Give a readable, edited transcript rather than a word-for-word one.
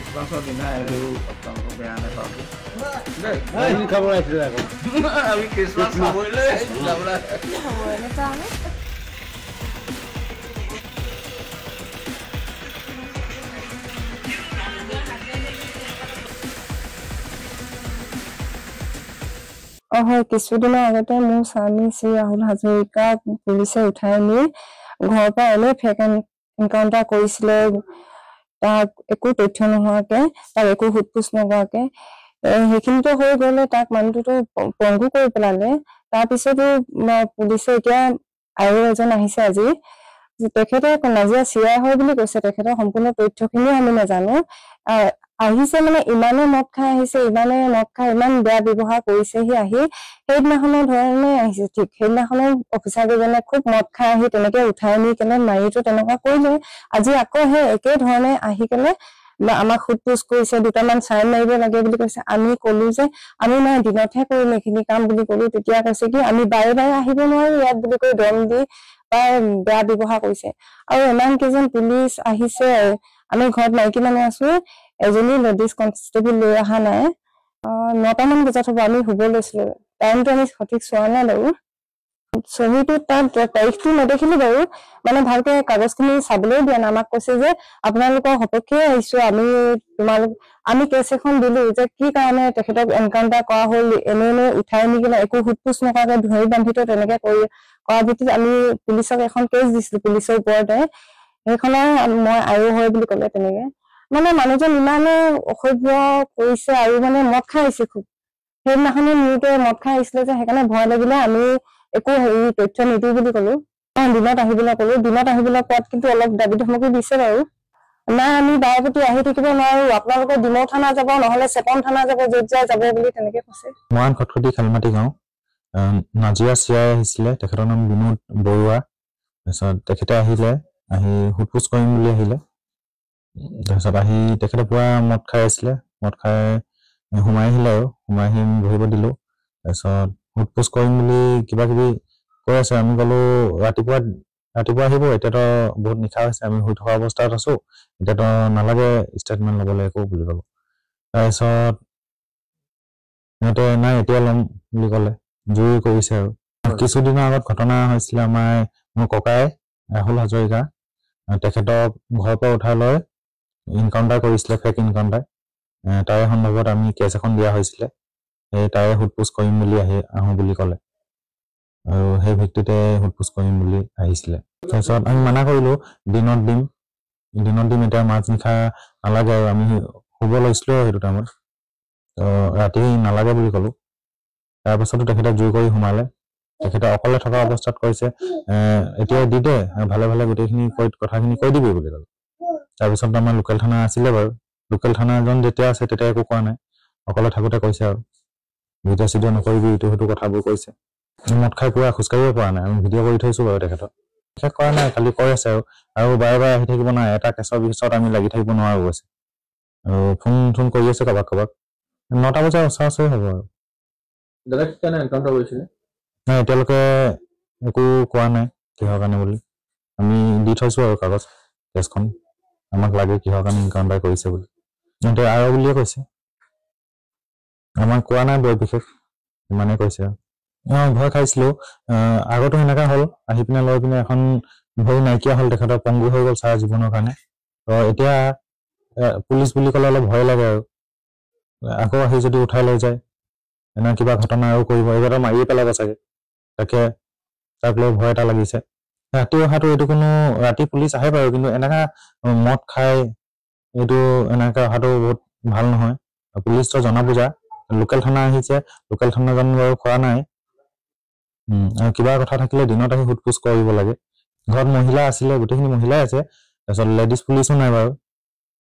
Sponsor dinner every কিছুদিনৰ আগতে মোৰ স্বামী শ্ৰী ৰাহুল হাজৰিকা পুলিচে উঠাই নি ঘৰৰ পৰা এনে ফেক এনকাউন্টাৰ কৰিছিলে তাক একো তথ্য নোহোৱাকে তাক একো হুটপুচ নকৰাকে সেইখিনিতো হৈ গ'লে তাক মানুহটোতো পংগু কৰি পেলালে তাৰপিছতো পুলিচে এতিয়া আৰু এজন আহিছে আজি তেখেতে নাজিয়া চিআই হয় বুলি কৈছে তেখেতৰ সম্পূৰ্ণ তথ্যখিনি আমি নাজানো আহিছে মানে ইমানে মদ খাই আহিছে ইমানে মদ খাই ইমান বেয়া ব্যৱহাৰ কৰিছেহি আহি সেইদিনাখনৰ ধৰণে আহিছে ঠিক সেইদিনাখনৰ অফিচাৰ কেইজনে খুব মদ খাই আহি তেনেকে উঠাই নি কেনে মাৰিটো তেনেকুৱা কৰিলে আজি আকৌ সেই একে ধৰণে আহি কেনে আমাক সুটপুচ কৰিছে দুটামান চাইন মাৰিব লাগে বুলি কৈছে আমি কলো যে আমি নাই দিনতহে কৰিম এইখিনি কাম বুলি কলো তেতিয়া কৈছে কি আমি বাৰে বাৰে আহিব নোৱাৰো ইয়াত বুলি কৈ দম দি বেয়া ব্যৱহাৰ কৰিছে আৰু ইমান কেইজন পুলিচ আহিছে আমি ঘৰত মাইকী মানুহ আছো এজনী লেডিজ কনষ্টেবল লৈ অহা নাই 9টামান বজাত হ'ব আমি শুব লৈছিলো টাইমটো আমি সঠিক চোৱা নাই বাৰু ছহিটো তাত তাৰিখটো নেদেখিলো বাৰু মানে ভালকে কাগজখিনি চাবলৈ দিয়া নাই আমাক কৈছে যে আপোনালোকৰ সপক্ষে আহিছো আমি কেছ এখন দিলো যে কি কাৰণে তেখেতক এনকাউন্টাৰ কৰা হ'ল এনে উঠাই নি কিনে একো হুটপুচ নকৰাকে ধৰি বান্ধিত তেনেকে কৰা ভিত্তিত আমি পুলিচক এখন কেছ দিছিলো পুলিচৰ ওপৰতে সেইখনৰ মই আয়ো হয় বুলি ক'লে তেনেকে মানে মানুহজন ইমানে অসভ্য কৰিছে আৰু মানে মদ খাই আহিছে খুব সেইদিনাখনে নিউতে মদ খাই আহিছিলে যে সেইকাৰণে ভয় লাগিলে আমি একো হেৰি তথ্য নিদিওঁ বুলি ক'লো দিনত আহিবলৈ ক'লো দিনত আহিবলৈ কোৱাত কিন্তু অলপ দাবী ধমকি দিছে বাৰু নাই আমি বাৰেপতি আহি থাকিব নোৱাৰো আপোনালোকে ডিমৌ থানা যাব নহলে চেপন থানা যাব য'ত যায় যাব বুলি তেনেকে কৈছে মৰাণ খটখটি খালমাটি গাঁও নাজিয়া চিআই আহিছিলে তেখেতৰ নাম বিনোদ বৰুৱা তাৰপিছত তেখেতে আহিলে আহি হুটপুচ কৰিম বুলি আহিলে তাৰপিছত আহি তেখেতে পুৰা মদ খাই আছিলে মদ খাই সোমাই আহিলে আৰু সোমাই আহি বহিব দিলো তাৰপিছত হুটপুচ কৰিম বুলি কিবা কিবি কৈ আছে আমি ক'লো ৰাতিপুৱা আহিব এতিয়াতো বহুত নিশা হৈছে আমি শুই থকা অৱস্থাত আছো এতিয়াতো নালাগে ষ্টেটমেণ্ট ল'বলৈ একো বুলি ক'লো তাৰপিছত সিহঁতে নাই এতিয়া ল'ম বুলি ক'লে জুৰি কৰিছে আৰু কিছুদিনৰ আগত ঘটনা হৈছিলে মোৰ ককাই ৰাহুল হাজৰিকা তেখেতক ঘৰৰ পৰা উঠাই লৈ ইনকাউন্টাৰ কৰিছিলে ফেক ইনকাউন্টাৰ তাৰে সন্দৰ্ভত আমি কেছ এখন দিয়া হৈছিলে সেই তাৰে হুটপুচ কৰিম বুলি আহোঁ বুলি ক'লে আৰু সেই ভিত্তিতে হুটপুচ কৰিম বুলি আহিছিলে তাৰপিছত আমি মানা কৰিলো দিনত দিম এতিয়া মাজনিশা নালাগে আৰু আমি শুব লৈছিলো সেইটো টাইমত ৰাতি নালাগে বুলি ক'লো তাৰপাছতো তেখেতে জোৰ কৰি সোমালে তেখেতে অকলে থকা অৱস্থাত কৈছে এতিয়াই দি দে ভালে ভালে গোটেইখিনি কথাখিনি কৈ দিবি বুলি ক'লে তাৰপিছত আমাৰ লোকেল থানা আছিলে বাৰু লোকেল থানা এজন যেতিয়া আছে তেতিয়া একো কোৱা নাই অকলে থাকোঁতে কৈছে আৰু ভিডিঅ' চিডিঅ' নকৰিবি ইটো সেইটো কথাবোৰ কৈছে মদ খাই পুৰা খোজকাঢ়িব পৰা নাই আমি ভিডিঅ' কৰি থৈছো বাৰু তেখেতক বিশেষ কৰা নাই খালি কৈ আছে আৰু বাৰে বাৰে আহি থাকিব নাই এটা কেছৰ পিছত আমি লাগি থাকিব নোৱাৰো গৈছে আৰু ফোন কৰি আছে কাৰোবাক 9টা বজাৰ ওচৰা-ওচৰি হ'ব আৰু নাই এতিয়ালৈকে একো কোৱা নাই কিহৰ কাৰণে বুলি আমি দি থৈছো আৰু কাগজ কেছখন আমাক লাগে কিহৰ কাৰণে এনকাউন্টাৰ কৰিছে বুলি সিহঁতে আৰু বুলিয়ে কৈছে আমাক কোৱা নাই বৰ বিশেষ ইমানেই কৈছে ভয় খাইছিলো আগতো সেনেকা হ'ল আহি পিনে লৈ পিনে এখন ভৰি নাইকিয়া হ'ল তেখেতৰ পংগু হৈ গ'ল সাৰা জীৱনৰ কাৰণে এতিয়া পুলিচ বুলি ক'লে অলপ ভয় লাগে আৰু আকৌ আহি যদি উঠাই লৈ যায় এনে কিবা ঘটনা আৰু কৰিব এইবাৰ মাৰিয়ে পেলাব চাগে তাক লৈ ভয় এটা লাগিছে ৰাতি অহাটো এইটো কোনো ৰাতি পুলিচ আহে বাৰু কিন্তু এনেকা মদ খাই এইটো এনেকে অহাটো বহুত ভাল নহয় পুলিচটো জনা বুজা লোকেল থানা আহিছে লোকেল থানাজন বাৰু কৰা নাই আৰু কিবা কথা থাকিলে দিনত আহি হুটপুচ কৰিব লাগে ঘৰত মহিলা আছিলে গোটেইখিনি মহিলাই আছে তাৰপিছত লেডিজ পুলিচো নাই বাৰু